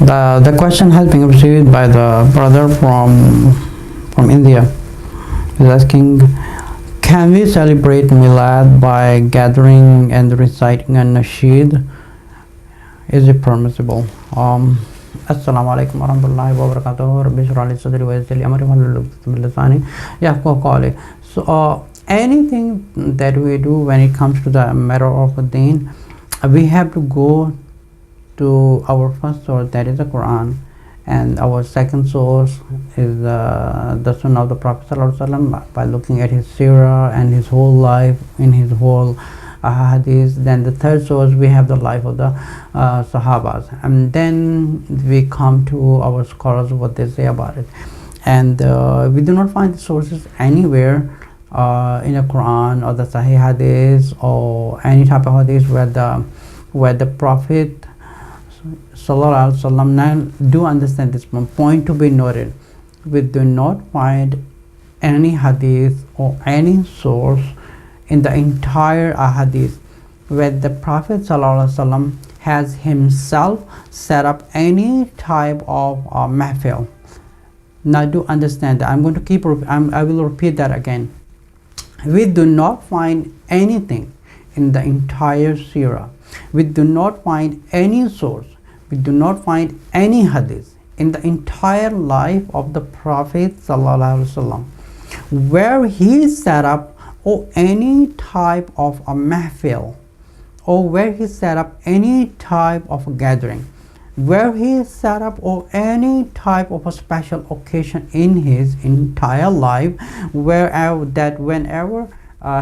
The question has been received by the brother from India. He's asking, can we celebrate Milad by gathering and reciting a nasheed? Is it permissible? Assalamu alaikum warahmatullahi wabarakatuh. Rabbi shrah li sadri wa yassir li amri wahlul 'uqdatam min lisani yafqahu qawli. So anything that we do when it comes to the matter of deen, we have to go to our first source, that is the Quran, and our second source is the Sunnah of the Prophet ﷺ, by looking at his seerah and his whole life in his whole hadith. Then the third source, we have the life of the Sahabas, and then we come to our scholars, what they say about it. And we do not find the sources anywhere in the Quran or the Sahih hadith or any type of hadith where the Prophet Sallallahu Alaihi Wasallam. Now do understand this one point to be noted: we do not find any hadith or any source in the entire hadith where the Prophet Sallallahu Alaihi Wasallam has himself set up any type of mahfil. Now do understand that. I'm going to I will repeat that again. We do not find anything in the entire seerah. We do not find any source. We do not find any hadith in the entire life of the Prophet ﷺ where he set up or any type of a mahfil, or where he set up any type of a gathering, where he set up or any type of a special occasion in his entire life, whenever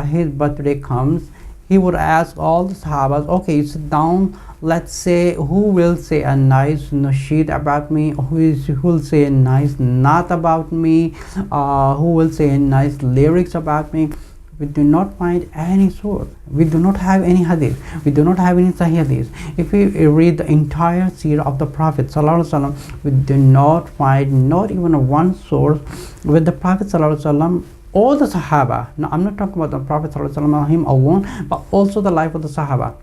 his birthday comes, he would ask all the Sahabas, okay, you sit down, let's say, who will say a nice nasheed about me, who will say a nice naat about me, who will say nice lyrics about me. We do not find any source. We do not have any hadith. We do not have any sahih hadith. If we read the entire seerah of the Prophet ﷺ, we do not find not even one source with the Prophet ﷺ or the Sahaba. Now I'm not talking about the Prophet ﷺ him alone, but also the life of the Sahaba.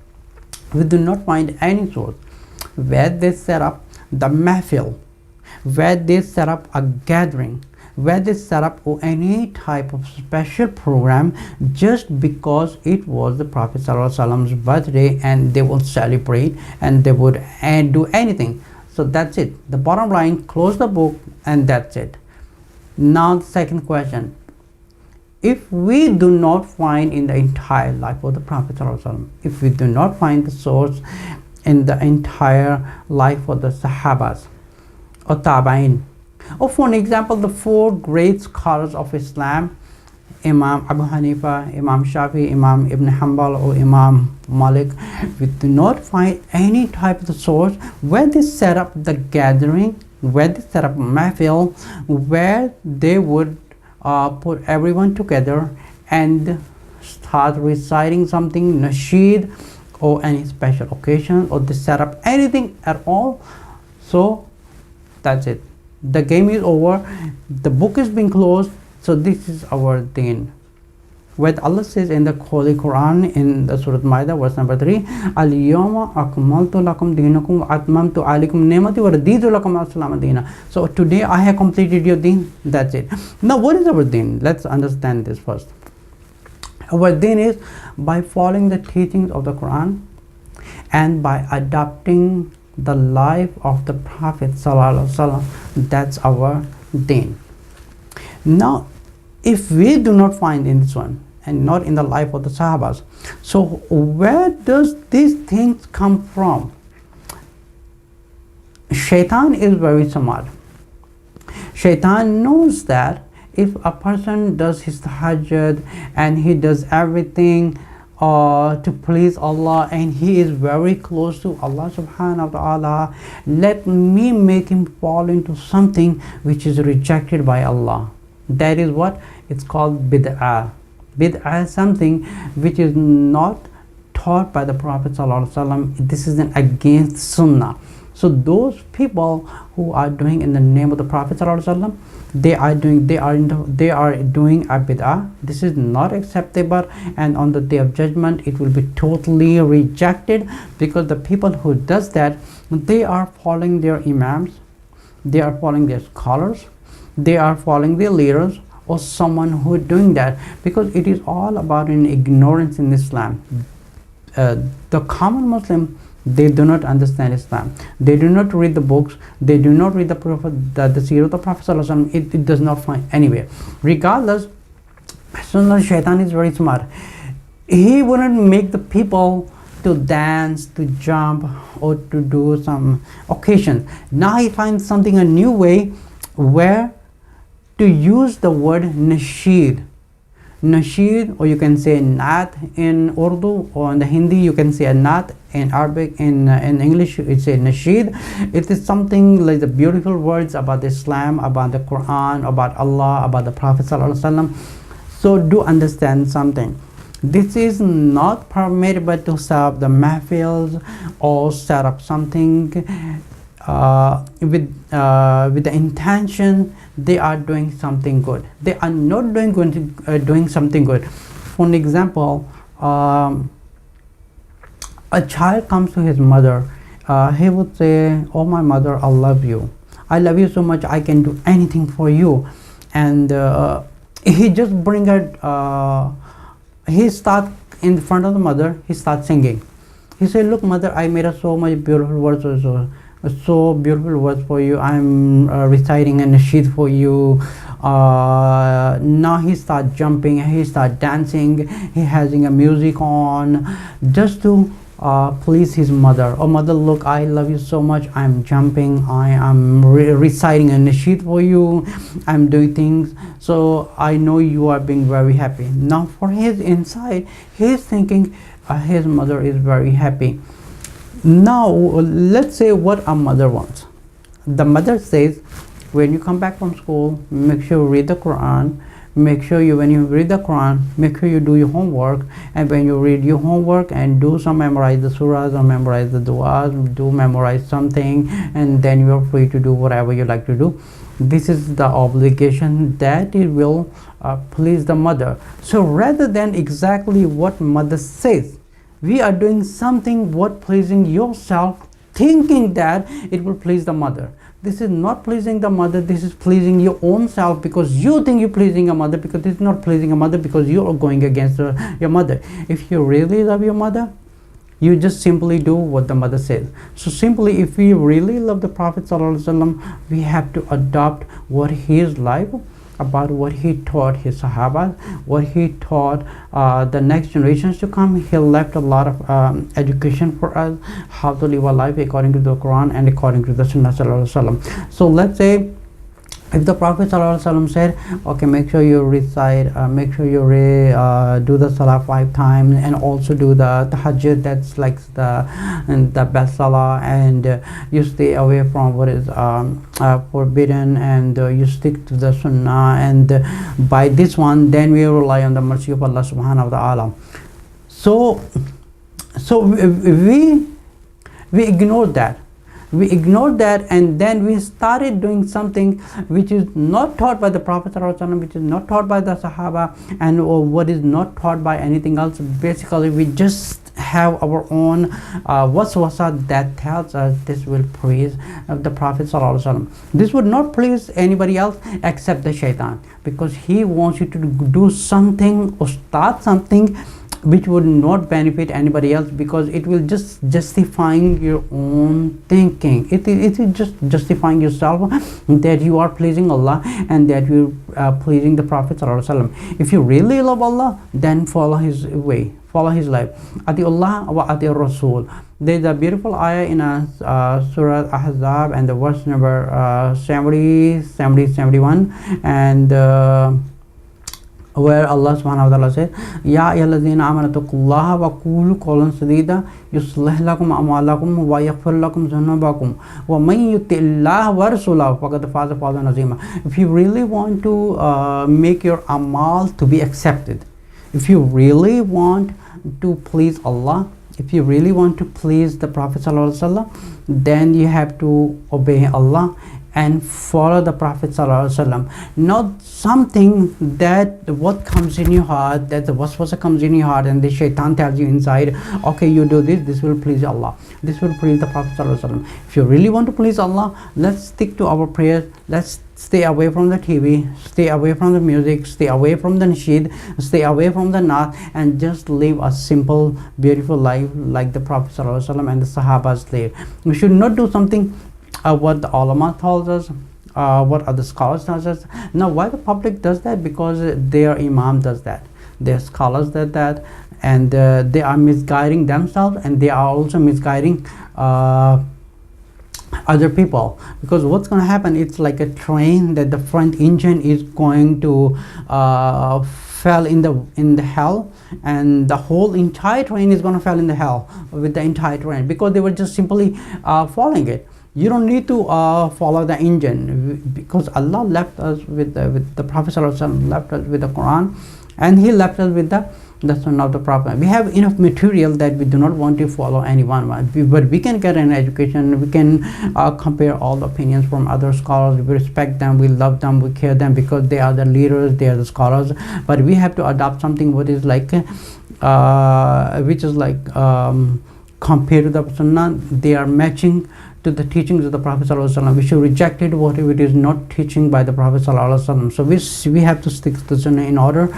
We do not find any source where they set up the mahfil, where they set up a gathering, where they set up any type of special program just because it was the Prophet ﷺ's birthday and they will celebrate and they would do anything. So that's it. The bottom line, close the book and that's it. Now the second question. If we do not find in the entire life of the Prophet ﷺ, if we do not find the source in the entire life of the Sahabas or Tabain, or for an example, the four great scholars of Islam, Imam Abu Hanifa, Imam Shafi, Imam Ibn Hanbal, or Imam Malik, we do not find any type of the source where they set up the gathering, where they set up mahfil, where they would put everyone together and start reciting something, nasheed, or any special occasion, or they set up anything at all. So that's it. The game is over. The book is being closed. So this is our deen. What Allah says in the Holy Quran in the Surah Ma'idah, verse number 3, Al-Yawma akmaltu lakum deenakum wa atmamtu alaykum ni'mati wa raditu lakum al-Islam deena. So today I have completed your deen. That's it. Now what is our deen? Let's understand this first. Our deen is by following the teachings of the Quran and by adopting the life of the Prophet ﷺ. That's our deen. Now if we do not find in this one and not in the life of the Sahabas, so where does these things come from? Shaitan is very smart. Shaitan knows that if a person does his tahajjud and he does everything to please Allah and he is very close to Allah subhanahu wa ta'ala, let me make him fall into something which is rejected by Allah. That is what it's called bid'ah. Bid'ah is something which is not taught by the Prophet ﷺ. This is against sunnah. So those people who are doing in the name of the Prophet ﷺ, they are doing a bid'ah. This is not acceptable, and on the day of judgment it will be totally rejected, because the people who does that, they are following their imams, they are following their scholars, they are following their leaders, or someone who is doing that, because it is all about an ignorance in Islam. The common Muslim, they do not understand Islam, they do not read the books, they do not read the Prophet, the seerah of the Prophet ﷺ. It does not find anywhere. Regardless, Shaitan is very smart. He wouldn't make the people to dance, to jump, or to do some occasion. Now he finds something, a new way, where to use the word nasheed. Nasheed, or you can say naat in Urdu, or in the Hindi you can say naat, in Arabic, in English it's a nasheed. It is something like the beautiful words about Islam, about the Quran, about Allah, about the Prophet ﷺ. So do understand something. This is not permitted to set up the mahfils or set up something with the intention they are doing something good. They are not doing something good. For an example, a child comes to his mother, he would say, "Oh my mother, I love you. I love you so much, I can do anything for you." And he just bring her, he start in front of the mother, he starts singing. He said, "Look mother, I made so much beautiful words, so beautiful words for you. I'm reciting a nasheed for you." Now he start jumping, he start dancing, he having a music on, just to please his mother. "Oh mother, look, I love you so much, I'm jumping, I am reciting a nasheed for you, I'm doing things, so I know you are being very happy." Now for his inside, he's thinking his mother is very happy. Now let's say what a mother wants. The mother says, when you come back from school, make sure you read the Quran, make sure when you read the Quran, make sure you do your homework, and when you read your homework and do some, memorize the surahs or memorize the du'as, do memorize something, and then you are free to do whatever you like to do. This is the obligation that it will please the mother. So rather than exactly what mother says, we are doing something what pleasing yourself, thinking that it will please the mother. This is not pleasing the mother, this is pleasing your own self, because you think you're pleasing a mother, because it's not pleasing a mother, because you are going against your mother. If you really love your mother, you just simply do what the mother says. So simply, if we really love the Prophet ﷺ, we have to adopt what his life, about what he taught his Sahaba, what he taught the next generations to come. He left a lot of education for us, how to live our life according to the Quran and according to the Sunnah Sallallahu Alaihi Wasallam. So let's say if the Prophet ﷺ said, okay, make sure you recite, make sure you do the salah 5 times, and also do the tahajjud, that's like the best salah, and you stay away from what is forbidden, and you stick to the sunnah, and by this one, then we rely on the mercy of Allah subhanahu wa ta'ala. So we ignored that. We ignored that, and then we started doing something which is not taught by the Prophet ﷺ, which is not taught by the Sahaba, and what is not taught by anything else. Basically, we just have our own waswasa that tells us this will please the Prophet ﷺ. This would not please anybody else except the shaitan, because he wants you to do something or start something which would not benefit anybody else, because it will just justifying your own thinking. It is just justifying yourself that you are pleasing Allah and that you are pleasing the Prophet ﷺ. If you really love Allah, then follow his way, follow his life. Ati Allah wa ati Rasul. There is a beautiful ayah in Surah Ahzab, and the verse number 70, 71, and where Allah subhanahu wa ta'ala said, Ya ayyuhallazina amanu taqullaha wa qulu qawlan sadida yuslih lakum a'malakum wa yaghfir lakum dhunubakum wa man yuti'illaha wa rasulahu faqad faza fawzan azima. If you really want to make your amal to be accepted, if you really want to please Allah, if you really want to please the Prophet ﷺ, then you have to obey Allah and follow the Prophet ﷺ. Not something that what comes in your heart, that the waswasa comes in your heart and the shaitan tells you inside, okay, you do this, this will please Allah, this will please the Prophet ﷺ. If you really want to please Allah, let's stick to our prayers, let's stay away from the TV, stay away from the music, stay away from the nasheed, stay away from the naat, and just live a simple, beautiful life like the Prophet ﷺ and the Sahabas lived. We should not do something what the ulama tells us, what other scholars tells us. Now, why the public does that? Because their imam does that, their scholars did that, and they are misguiding themselves, and they are also misguiding other people. Because what's going to happen, it's like a train that the front engine is going to fell in the hell, and the whole entire train is going to fall in the hell with the entire train, because they were just simply following it. You don't need to follow the engine, because Allah left us with the Prophet ﷺ, left us with the Quran, and he left us with the Sunnah of the Prophet. We have enough material that we do not want to follow anyone, but we can get an education, we can compare all the opinions from other scholars, we respect them, we love them, we care them, because they are the leaders, they are the scholars. But we have to adopt something what is like which is like compared to the Sunnah, they are matching to the teachings of the Prophet ﷺ. We should reject it whatever it is not teaching by the Prophet ﷺ. So we have to stick to the Sunnah in order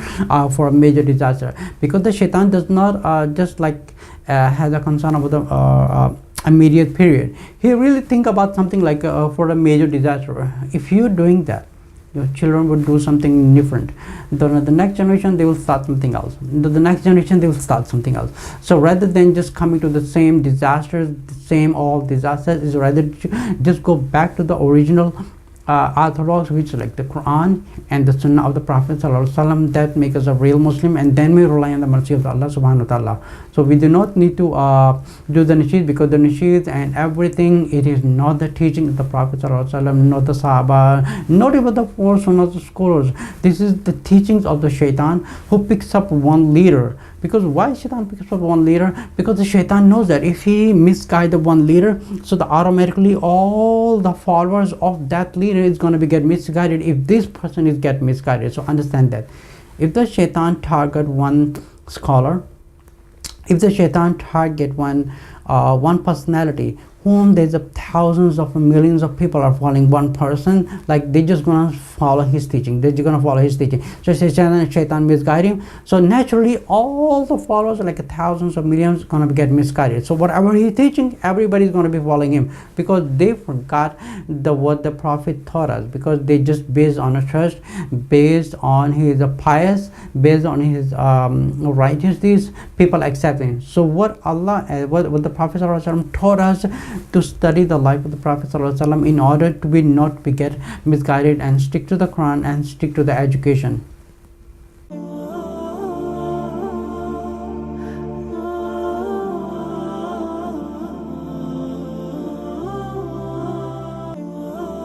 for a major disaster, because the shaitan does not just like has a concern about the immediate period. He really think about something like for a major disaster. If you're doing that, your children would do something different. The next generation, they will start something else. The next generation, they will start something else. So rather than just coming to the same disasters, the same all disasters, is rather just go back to the original orthodox, which is like the Quran and the Sunnah of the Prophet ﷺ, that make us a real Muslim, and then we rely on the mercy of Allah subhanahu wa ta'ala. So we do not need to do the nasheed, because the nasheed and everything, it is not the teaching of the Prophet ﷺ, not the Sahaba, not even the four Sunnah scholars. This is the teachings of the shaitan, who picks up one leader. Because why shaitan picks up one leader? Because the shaitan knows that if he misguides the one leader, so the automatically all the followers of that leader is going to get misguided if this person is get misguided. So understand that if the shaitan target one scholar, if the shaitan target one personality, whom there's thousands of millions of people are following one person, like they just gonna follow his teaching, they're just gonna follow his teaching. So shaitan misguide him, so naturally all the followers, like thousands of millions, gonna get misguided. So whatever he's teaching, everybody's gonna be following him, because they forgot what the Prophet taught us, because they just based on a trust, based on his pious, based on his righteous deeds, people accept him. So what Allah, what the Prophet ﷺ taught us, to study the life of the Prophet ﷺ in order to not get misguided, and stick to the Quran and stick to the education.